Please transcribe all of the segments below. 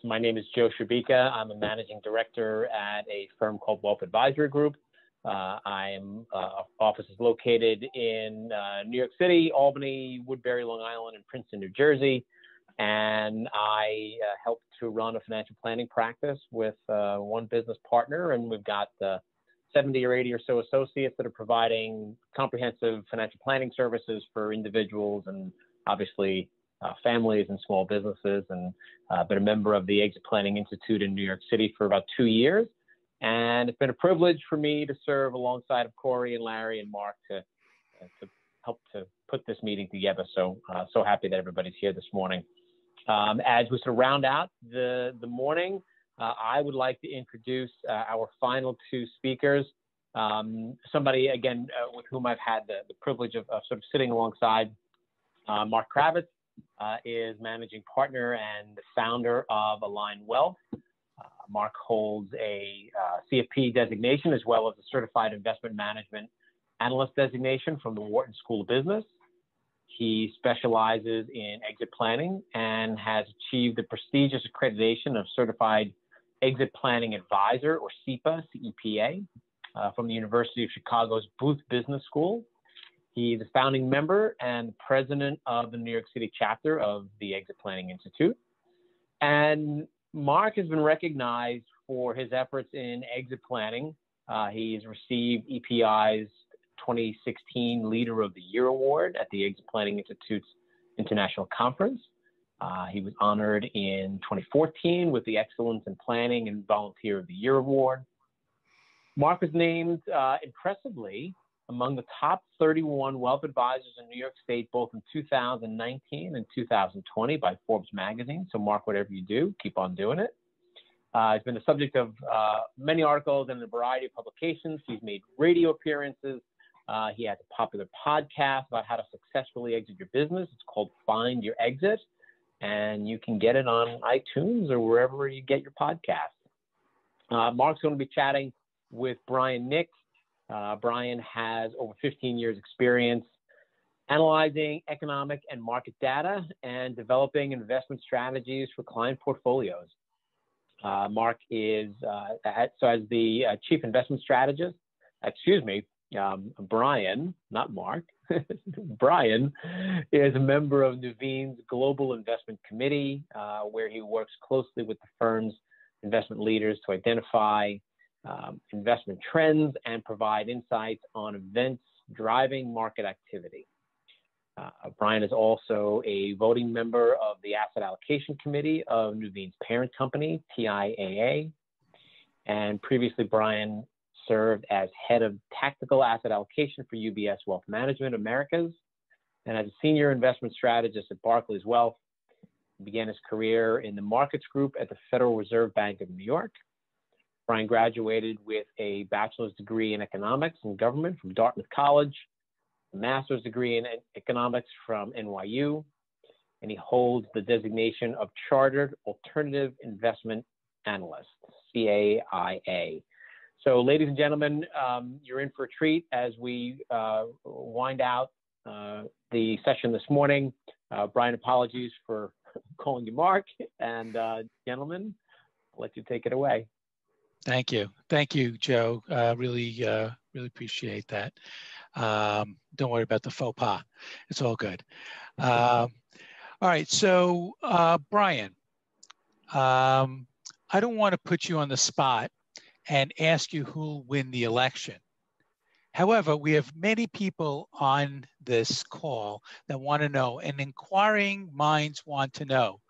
So my name is Joe Shabika. I'm a managing director at a firm called BOF Advisory Group. Office is located in New York City, Albany, Woodbury, Long Island, and Princeton, New Jersey. And I help to run a financial planning practice with one business partner, and we've got 70 or 80 or so associates that are providing comprehensive financial planning services for individuals and obviously families and small businesses, and been a member of the Exit Planning Institute in New York City for about 2 years. And it's been a privilege for me to serve alongside of Corey and Larry and Mark to help to put this meeting together. So happy that everybody's here this morning. As we sort of round out the morning, I would like to introduce our final two speakers. Somebody, again, with whom I've had the privilege of sort of sitting alongside. Mark Kravietz is managing partner and the founder of Align Wealth. Mark holds a CFP designation as well as a Certified Investment Management Analyst designation from the Wharton School of Business. He specializes in exit planning and has achieved the prestigious accreditation of Certified Exit Planning Advisor, or CEPA, C-E-P-A, from the University of Chicago's Booth Business School. He's a founding member and president of the New York City chapter of the Exit Planning Institute. And Mark has been recognized for his efforts in exit planning. He's received EPI's 2016 Leader of the Year Award at the Exit Planning Institute's International Conference. He was honored in 2014 with the Excellence in Planning and Volunteer of the Year Award. Mark was named impressively among the top 31 wealth advisors in New York State, both in 2019 and 2020 by Forbes magazine. So Mark, whatever you do, keep on doing it. He's been the subject of many articles and a variety of publications. He's made radio appearances. He has a popular podcast about how to successfully exit your business. It's called Find Your Exit, and you can get it on iTunes or wherever you get your podcasts. Mark's going to be chatting with Brian Nick. Brian has over 15 years experience analyzing economic and market data and developing investment strategies for client portfolios. Mark is, as the chief investment strategist, Brian, not Mark, Brian is a member of Nuveen's Global Investment Committee, where he works closely with the firm's investment leaders to identify investment trends and provide insights on events driving market activity. Brian is also a voting member of the Asset Allocation Committee of Nuveen's parent company, TIAA. And previously, Brian served as head of tactical asset allocation for UBS Wealth Management Americas, and as a senior investment strategist at Barclays Wealth. He began his career in the markets group at the Federal Reserve Bank of New York. Brian graduated with a bachelor's degree in economics and government from Dartmouth College, a master's degree in economics from NYU, and he holds the designation of Chartered Alternative Investment Analyst, CAIA. So, ladies and gentlemen, you're in for a treat as we wind out the session this morning. Brian, apologies for calling you Mark, and gentlemen, I'll let you take it away. Thank you, Joe. Really appreciate that. Don't worry about the faux pas; it's all good. All right, so Brian, I don't want to put you on the spot and ask you who'll win the election. However, we have many people on this call that want to know, and inquiring minds want to know,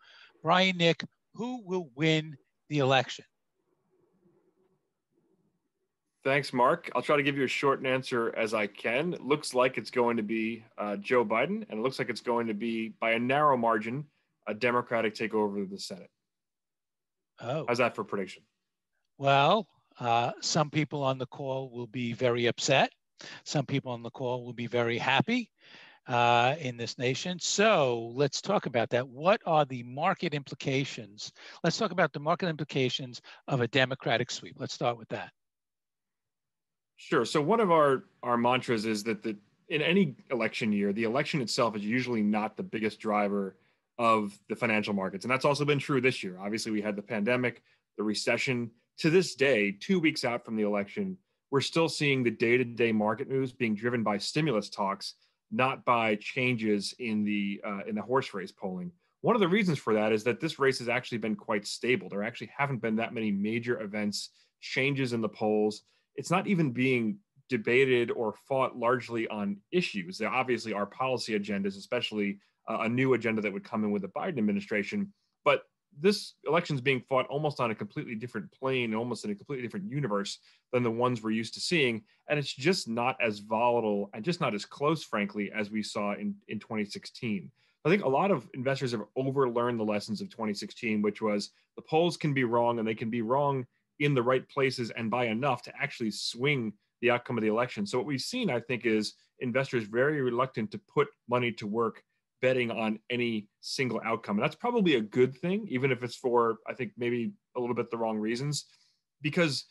Brian Nick, who will win the election? Thanks, Mark. I'll try to give you as short an answer as I can. It looks like it's going to be Joe Biden, and it looks like it's going to be, by a narrow margin, a Democratic takeover of the Senate. Oh. How's that for prediction? Well, some people on the call will be very upset. Some people on the call will be very happy in this nation. So let's talk about that. What are the market implications? Let's talk about the market implications of a Democratic sweep. Let's start with that. Sure. So one of our mantras is that in any election year, the election itself is usually not the biggest driver of the financial markets. And that's also been true this year. Obviously, we had the pandemic, the recession. To this day, 2 weeks out from the election, we're still seeing the day-to-day market moves being driven by stimulus talks, not by changes in the horse race polling. One of the reasons for that is that this race has actually been quite stable. There actually haven't been that many major events, changes in the polls. It's not even being debated or fought largely on issues. There obviously are policy agendas, especially a new agenda that would come in with the Biden administration. But this election is being fought almost on a completely different plane, almost in a completely different universe than the ones we're used to seeing. And it's just not as volatile and just not as close, frankly, as we saw in 2016. I think a lot of investors have overlearned the lessons of 2016, which was the polls can be wrong, and they can be wrong in the right places and by enough to actually swing the outcome of the election. So what we've seen, I think, is investors very reluctant to put money to work betting on any single outcome. And that's probably a good thing, even if it's for, I think, maybe a little bit the wrong reasons, because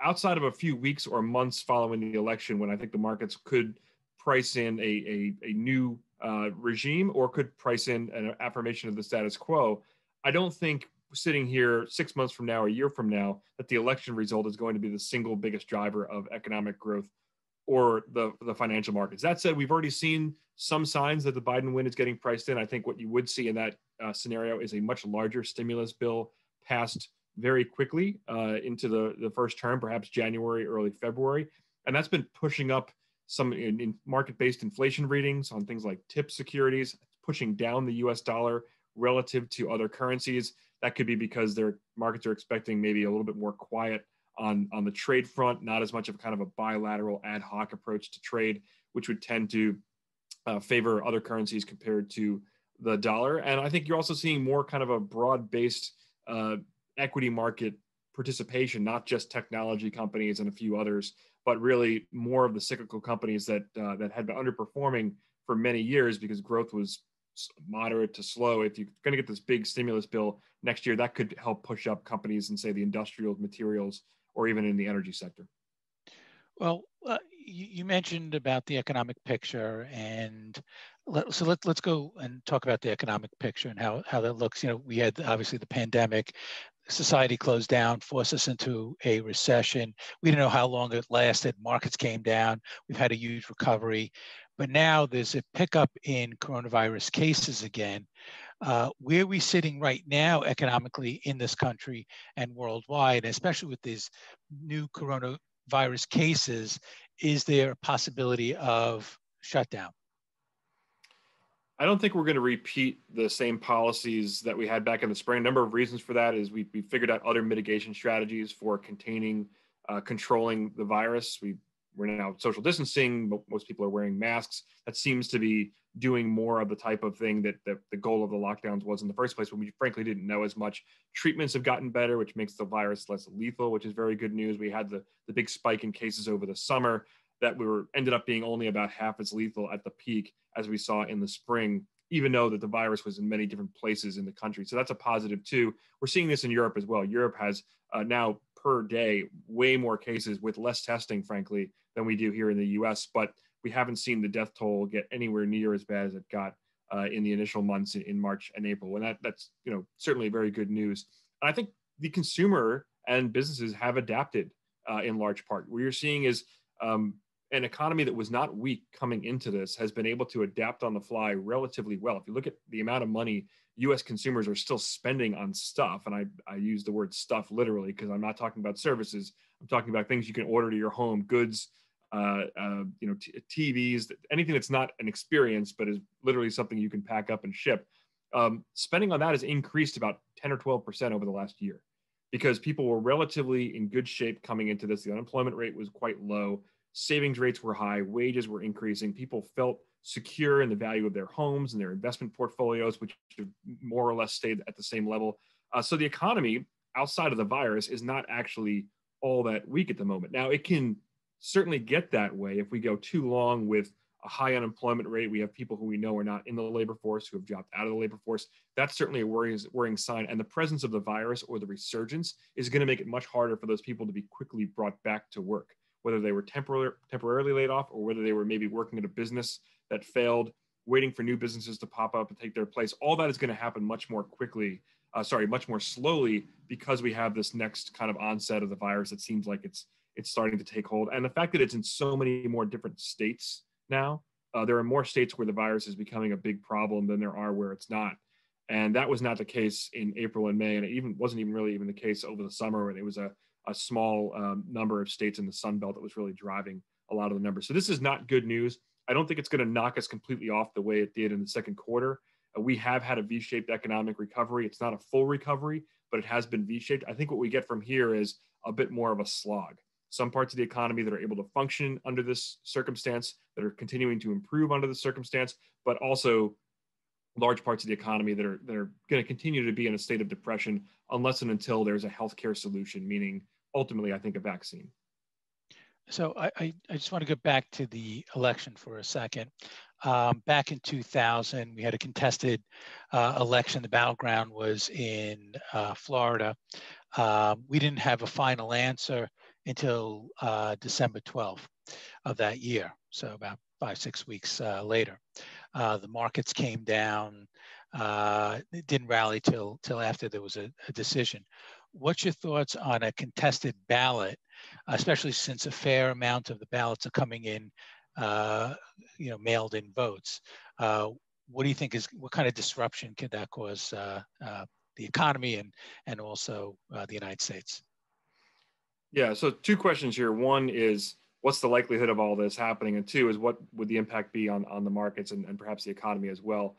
outside of a few weeks or months following the election, when I think the markets could price in a new regime or could price in an affirmation of the status quo, I don't think sitting here 6 months from now or a year from now that the election result is going to be the single biggest driver of economic growth or the financial markets. That said, we've already seen some signs that the Biden win is getting priced in. I think what you would see in that scenario is a much larger stimulus bill passed very quickly into the first term, perhaps January, early February. And that's been pushing up some in market-based inflation readings on things like tip securities, pushing down the US dollar relative to other currencies. That could be because their markets are expecting maybe a little bit more quiet on the trade front, not as much of kind of a bilateral ad hoc approach to trade, which would tend to favor other currencies compared to the dollar. And I think you're also seeing more kind of a broad-based equity market participation, not just technology companies and a few others, but really more of the cyclical companies that had been underperforming for many years because growth was moderate to slow. If you're going to get this big stimulus bill next year, that could help push up companies in, say, the industrial materials or even in the energy sector. Well, you mentioned about the economic picture, and let's go and talk about the economic picture and how that looks. You know, we had obviously the pandemic, society closed down, forced us into a recession. We didn't know how long it lasted. Markets came down. We've had a huge recovery, but now there's a pickup in coronavirus cases again. Where are we sitting right now economically in this country and worldwide, especially with these new coronavirus cases? Is there a possibility of shutdown? I don't think we're going to repeat the same policies that we had back in the spring. A number of reasons for that is we figured out other mitigation strategies for containing, controlling the virus. We're now social distancing, but most people are wearing masks. That seems to be doing more of the type of thing that the goal of the lockdowns was in the first place, when we frankly didn't know as much. Treatments have gotten better, which makes the virus less lethal, which is very good news. We had the big spike in cases over the summer that ended up being only about half as lethal at the peak as we saw in the spring, even though that the virus was in many different places in the country. So that's a positive too. We're seeing this in Europe as well. Europe has now per day way more cases with less testing, frankly, than we do here in the US, but we haven't seen the death toll get anywhere near as bad as it got in the initial months in March and April. And that's certainly very good news. And I think the consumer and businesses have adapted in large part. What you're seeing is an economy that was not weak coming into this has been able to adapt on the fly relatively well. If you look at the amount of money US consumers are still spending on stuff, and I use the word stuff literally because I'm not talking about services. I'm talking about things you can order to your home, goods, TVs, anything that's not an experience, but is literally something you can pack up and ship. Spending on that has increased about 10 or 12% over the last year because people were relatively in good shape coming into this. The unemployment rate was quite low. Savings rates were high, wages were increasing. People felt secure in the value of their homes and their investment portfolios, which have more or less stayed at the same level. So the economy outside of the virus is not actually all that weak at the moment. Now, it can certainly get that way if we go too long with a high unemployment rate. We have people who we know are not in the labor force, who have dropped out of the labor force. That's certainly a worrying sign. And the presence of the virus or the resurgence is going to make it much harder for those people to be quickly brought back to work, whether they were temporarily laid off or whether they were maybe working at a business that failed. waiting for new businesses to pop up and take their place. All that is going to happen much more quickly, much more slowly, because we have this next kind of onset of the virus that seems like it's starting to take hold. And the fact that it's in so many more different states now, there are more states where the virus is becoming a big problem than there are where it's not. And that was not the case in April and May. And it wasn't even really the case over the summer, when it was a small number of states in the Sun Belt that was really driving a lot of the numbers. So this is not good news. I don't think it's going to knock us completely off the way it did in the second quarter. We have had a V-shaped economic recovery. It's not a full recovery, but it has been V-shaped. I think what we get from here is a bit more of a slog. Some parts of the economy that are able to function under this circumstance, that are continuing to improve under the circumstance, but also large parts of the economy that are going to continue to be in a state of depression unless and until there's a healthcare solution, meaning ultimately, I think, a vaccine. So I just want to go back to the election for a second. Back in 2000, we had a contested election. The battleground was in Florida. We didn't have a final answer until December 12th of that year, so about 5-6 weeks later. The markets came down. It didn't rally till after there was a decision. What's your thoughts on a contested ballot, especially since a fair amount of the ballots are coming in, mailed in votes? What do you think what kind of disruption could that cause the economy and also the United States? Yeah, so two questions here. One is, what's the likelihood of all this happening? And two is, what would the impact be on the markets and perhaps the economy as well?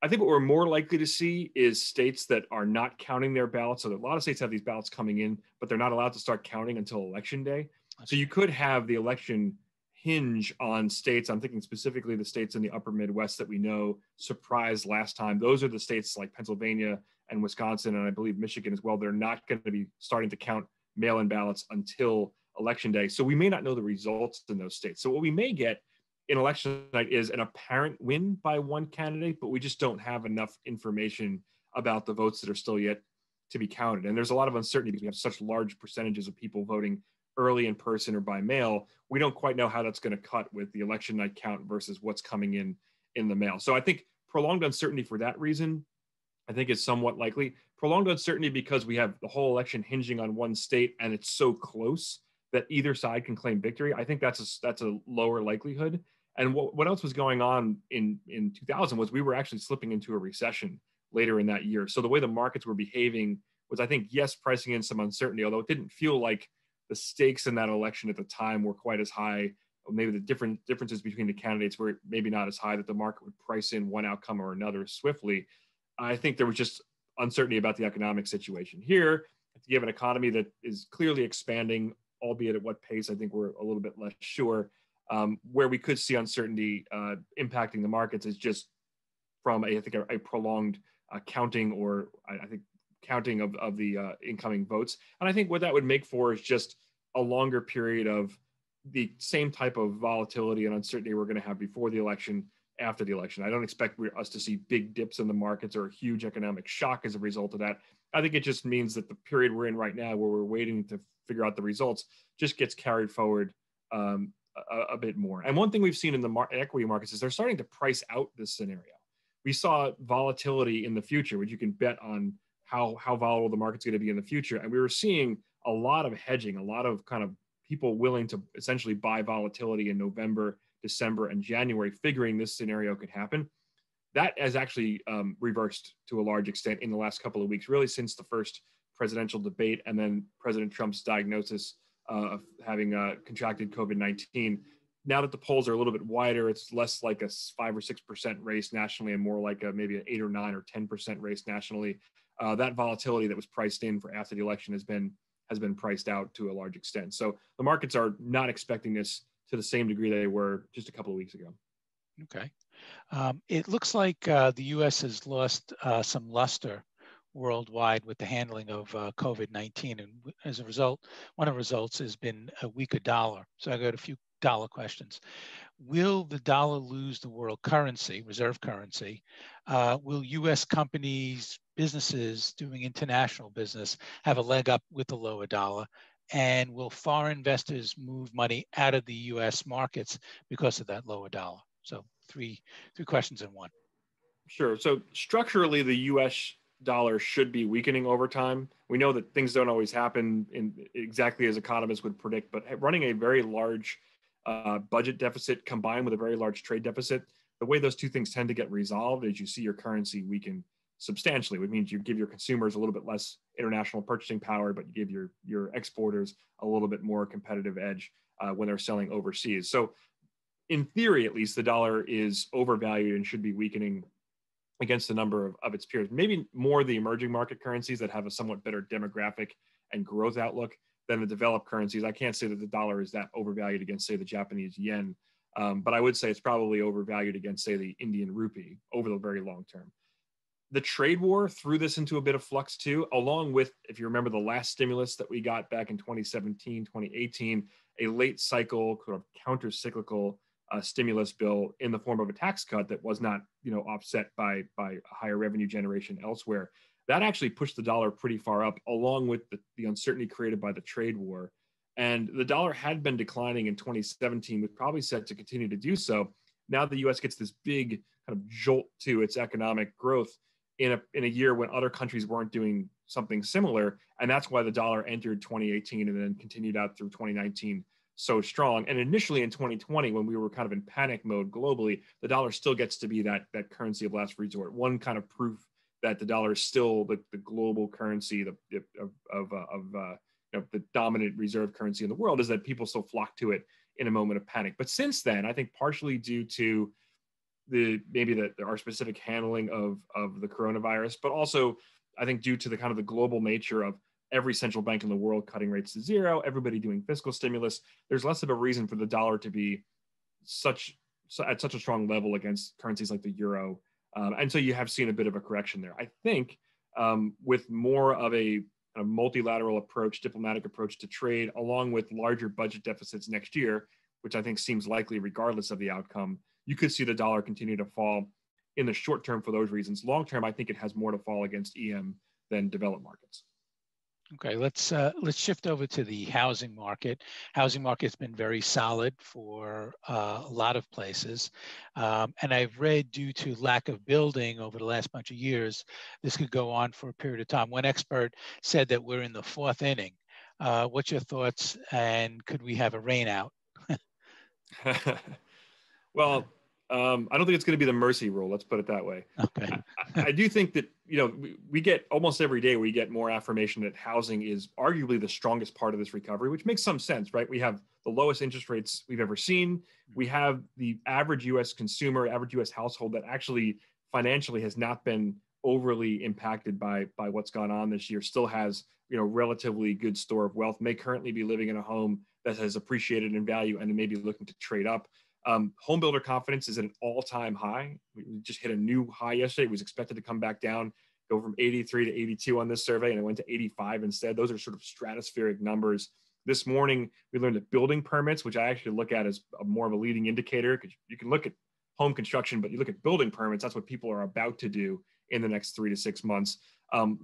I think what we're more likely to see is states that are not counting their ballots. So that a lot of states have these ballots coming in, but they're not allowed to start counting until Election Day. So you could have the election hinge on states. I'm thinking specifically the states in the upper Midwest that we know surprised last time. Those are the states like Pennsylvania and Wisconsin, and I believe Michigan as well. They're not going to be starting to count mail-in ballots until Election Day. So we may not know the results in those states. So what we may get in election night is an apparent win by one candidate, but we just don't have enough information about the votes that are still yet to be counted. And there's a lot of uncertainty because we have such large percentages of people voting early in person or by mail. We don't quite know how that's going to cut with the election night count versus what's coming in the mail. So I think prolonged uncertainty for that reason, I think, is somewhat likely. Prolonged uncertainty because we have the whole election hinging on one state and it's so close that either side can claim victory. I think that's a lower likelihood. And what else was going on in 2000 was we were actually slipping into a recession later in that year. So the way the markets were behaving was, I think, yes, pricing in some uncertainty, although it didn't feel like the stakes in that election at the time were quite as high. Or maybe the differences between the candidates were maybe not as high that the market would price in one outcome or another swiftly. I think there was just uncertainty about the economic situation. Here, if you have an economy that is clearly expanding, albeit at what pace, I think we're a little bit less sure. Where we could see uncertainty impacting the markets is just from a prolonged counting, or I think counting of the incoming votes. And I think what that would make for is just a longer period of the same type of volatility and uncertainty we're going to have before the election, after the election. I don't expect us to see big dips in the markets or a huge economic shock as a result of that. I think it just means that the period we're in right now, where we're waiting to figure out the results, just gets carried forward a bit more. And one thing we've seen in the equity markets is they're starting to price out this scenario. We saw volatility in the future, which you can bet on how volatile the market's going to be in the future. And we were seeing a lot of hedging, a lot of kind of people willing to essentially buy volatility in November, December, and January, figuring this scenario could happen. That has actually reversed to a large extent in the last couple of weeks, really since the first presidential debate and then President Trump's diagnosis of having contracted COVID-19. Now that the polls are a little bit wider, it's less like a 5 or 6% race nationally and more like maybe an 8 or 9 or 10% race nationally. That volatility that was priced in for after the election has been priced out to a large extent. So the markets are not expecting this to the same degree they were just a couple of weeks ago. Okay. It looks like the U.S. has lost some luster worldwide with the handling of COVID-19. And as a result, one of the results has been a weaker dollar. So I got a few dollar questions. Will the dollar lose the world currency, reserve currency? Will U.S. companies, businesses doing international business have a leg up with the lower dollar? And will foreign investors move money out of the U.S. markets because of that lower dollar? So three questions in one. Sure. So structurally, the U.S. dollar should be weakening over time. We know that things don't always happen in exactly as economists would predict, but running a very large budget deficit combined with a very large trade deficit, the way those two things tend to get resolved is you see your currency weaken substantially, which means you give your consumers a little bit less international purchasing power, but you give your exporters a little bit more competitive edge when they're selling overseas. So in theory, at least, the dollar is overvalued and should be weakening against a number of its peers, maybe more the emerging market currencies that have a somewhat better demographic and growth outlook than the developed currencies. I can't say that the dollar is that overvalued against, say, the Japanese yen, but I would say it's probably overvalued against, say, the Indian rupee over the very long term. The trade war threw this into a bit of flux too, along with, if you remember the last stimulus that we got back in 2017, 2018, a late cycle sort of counter-cyclical stimulus bill in the form of a tax cut that was not, offset by higher revenue generation elsewhere. That actually pushed the dollar pretty far up, along with the uncertainty created by the trade war. And the dollar had been declining in 2017, was probably set to continue to do so. Now the U.S. gets this big kind of jolt to its economic growth in a year when other countries weren't doing something similar, and that's why the dollar entered 2018 and then continued out through 2019 so strong. And initially in 2020, when we were kind of in panic mode globally, the dollar still gets to be that currency of last resort. One kind of proof that the dollar is still the global currency of the dominant reserve currency in the world is that people still flock to it in a moment of panic. But since then, I think partially due to our specific handling of the coronavirus, but also I think due to the kind of the global nature of every central bank in the world cutting rates to zero, everybody doing fiscal stimulus, there's less of a reason for the dollar to be at such a strong level against currencies like the euro. And so you have seen a bit of a correction there. I think with more of a multilateral approach, diplomatic approach to trade, along with larger budget deficits next year, which I think seems likely regardless of the outcome, you could see the dollar continue to fall in the short term for those reasons. Long term, I think it has more to fall against EM than developed markets. Okay, let's shift over to the housing market. Housing market's been very solid for a lot of places, and I've read due to lack of building over the last bunch of years, this could go on for a period of time. One expert said that we're in the fourth inning. What's your thoughts, and could we have a rain out? Well, I don't think it's going to be the mercy rule. Let's put it that way. Okay. I do think that, we get almost every day, we get more affirmation that housing is arguably the strongest part of this recovery, which makes some sense, right? We have the lowest interest rates we've ever seen. We have the average U.S. consumer, average U.S. household that actually financially has not been overly impacted by what's gone on this year, still has, relatively good store of wealth, may currently be living in a home that has appreciated in value and may be looking to trade up. Home builder confidence is at an all-time high. We just hit a new high yesterday. It was expected to come back down, go from 83 to 82 on this survey, and it went to 85 instead. Those are sort of stratospheric numbers. This morning, we learned that building permits, which I actually look at as more of a leading indicator, because you can look at home construction, but you look at building permits, that's what people are about to do in the next 3 to 6 months.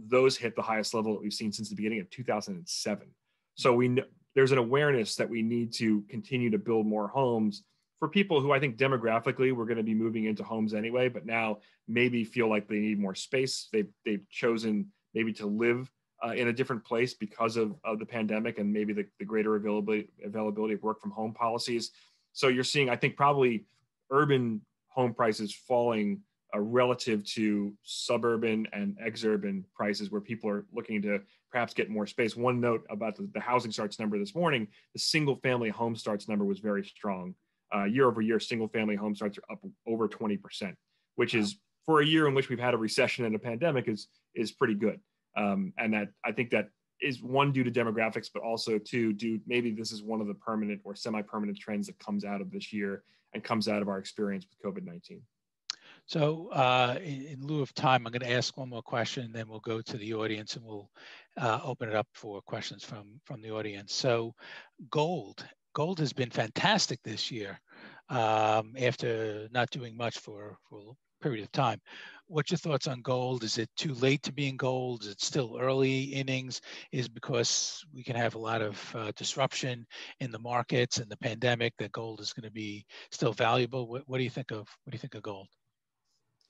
Those hit the highest level that we've seen since the beginning of 2007. So there's an awareness that we need to continue to build more homes for people who I think demographically we're going to be moving into homes anyway, but now maybe feel like they need more space. They've chosen maybe to live in a different place because of the pandemic and maybe the greater availability of work from home policies. So you're seeing, I think, probably urban home prices falling relative to suburban and exurban prices where people are looking to perhaps get more space. One note about the housing starts number this morning, the single family home starts number was very strong. Year over year, single family home starts are up over 20%, which is, for a year in which we've had a recession and a pandemic, is pretty good. And that, I think, that is one, due to demographics, but also two, maybe this is one of the permanent or semi-permanent trends that comes out of this year and comes out of our experience with COVID-19. So in lieu of time, I'm going to ask one more question, and then we'll go to the audience and we'll open it up for questions from the audience. So gold has been fantastic this year after not doing much for period of time. What's your thoughts on gold? Is it too late to be in gold? Is it still early innings? Is because we can have a lot of disruption in the markets and the pandemic that gold is going to be still valuable? What do you think of gold?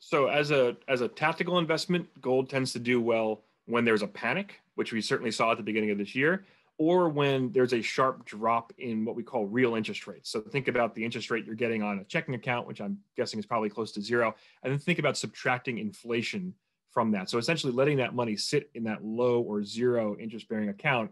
So as a tactical investment, gold tends to do well when there's a panic, which we certainly saw at the beginning of this year, or when there's a sharp drop in what we call real interest rates. So think about the interest rate you're getting on a checking account, which I'm guessing is probably close to zero, and then think about subtracting inflation from that. So essentially letting that money sit in that low or zero interest-bearing account,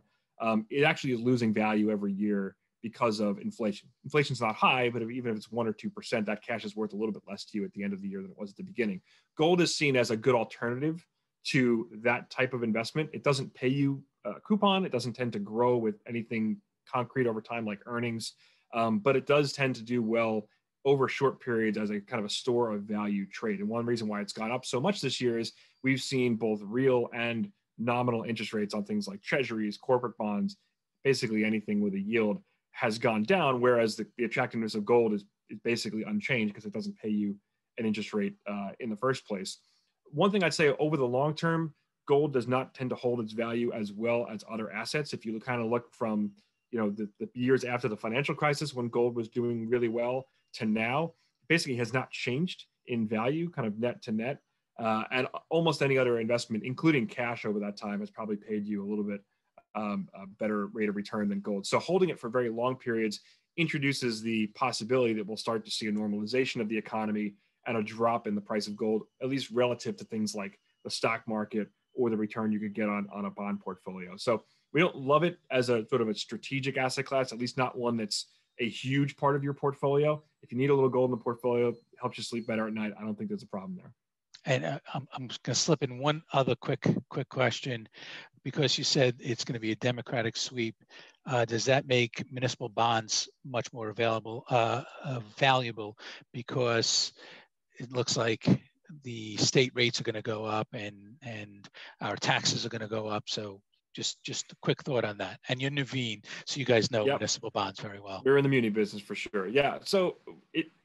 it actually is losing value every year because of inflation. Inflation's not high, but even if it's 1 or 2%, that cash is worth a little bit less to you at the end of the year than it was at the beginning. Gold is seen as a good alternative to that type of investment. It doesn't pay you a coupon. It doesn't tend to grow with anything concrete over time like earnings, but it does tend to do well over short periods as a kind of a store of value trade. And one reason why it's gone up so much this year is we've seen both real and nominal interest rates on things like treasuries, corporate bonds, basically anything with a yield has gone down, whereas the attractiveness of gold is basically unchanged because it doesn't pay you an interest rate in the first place. One thing I'd say over the long term, gold does not tend to hold its value as well as other assets. If you kind of look from the years after the financial crisis when gold was doing really well to now, basically has not changed in value, kind of net to net. And almost any other investment, including cash over that time, has probably paid you a little bit a better rate of return than gold. So holding it for very long periods introduces the possibility that we'll start to see a normalization of the economy and a drop in the price of gold, at least relative to things like the stock market or the return you could get on a bond portfolio. So we don't love it as a sort of a strategic asset class, at least not one that's a huge part of your portfolio. If you need a little gold in the portfolio, helps you sleep better at night, I don't think there's a problem there. And I'm just going to slip in one other quick question, because you said it's going to be a Democratic sweep. Does that make municipal bonds much more valuable? Because it looks like the state rates are going to go up and our taxes are going to go up. So just a quick thought on that. And you're Naveen, so you guys know municipal bonds very well. We're in the muni business for sure. Yeah. So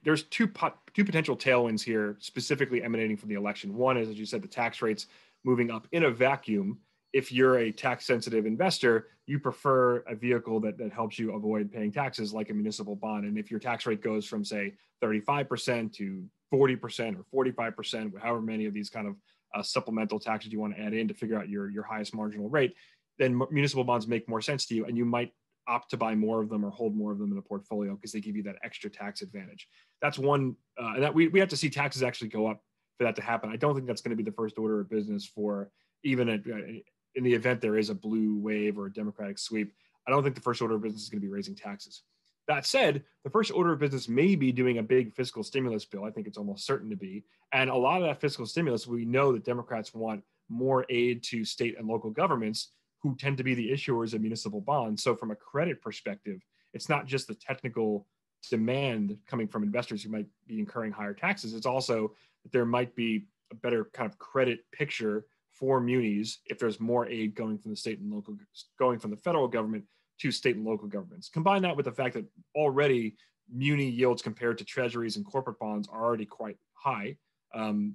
there's two potential tailwinds here, specifically emanating from the election. One is, as you said, the tax rates moving up in a vacuum. If you're a tax-sensitive investor, you prefer a vehicle that helps you avoid paying taxes, like a municipal bond. And if your tax rate goes from, say, 35% to 40% or 45%, however many of these kind of supplemental taxes you want to add in to figure out your highest marginal rate, then municipal bonds make more sense to you, and you might opt to buy more of them or hold more of them in a portfolio because they give you that extra tax advantage. That's one, and that we have to see taxes actually go up for that to happen. I don't think that's going to be the first order of business for even in the event there is a blue wave or a Democratic sweep. I don't think the first order of business is going to be raising taxes. That said, the first order of business may be doing a big fiscal stimulus bill. I think it's almost certain to be. And a lot of that fiscal stimulus, we know that Democrats want more aid to state and local governments who tend to be the issuers of municipal bonds. So from a credit perspective, it's not just the technical demand coming from investors who might be incurring higher taxes. It's also that there might be a better kind of credit picture for munis if there's more aid going from the state and local, going from the federal government to state and local governments. Combine that with the fact that already muni yields compared to treasuries and corporate bonds are already quite high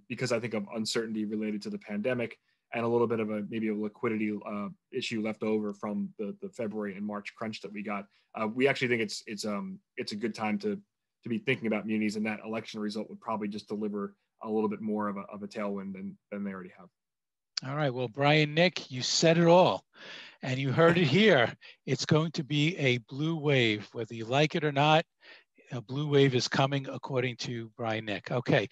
because I think of uncertainty related to the pandemic and a little bit of maybe a liquidity issue left over from the February and March crunch that we got. We actually think it's a good time to be thinking about munis, and that election result would probably just deliver a little bit more of a tailwind than they already have. All right. Well, Brian, Nick, you said it all, and you heard it here. It's going to be a blue wave, whether you like it or not. A blue wave is coming, according to Brian Nick. Okay,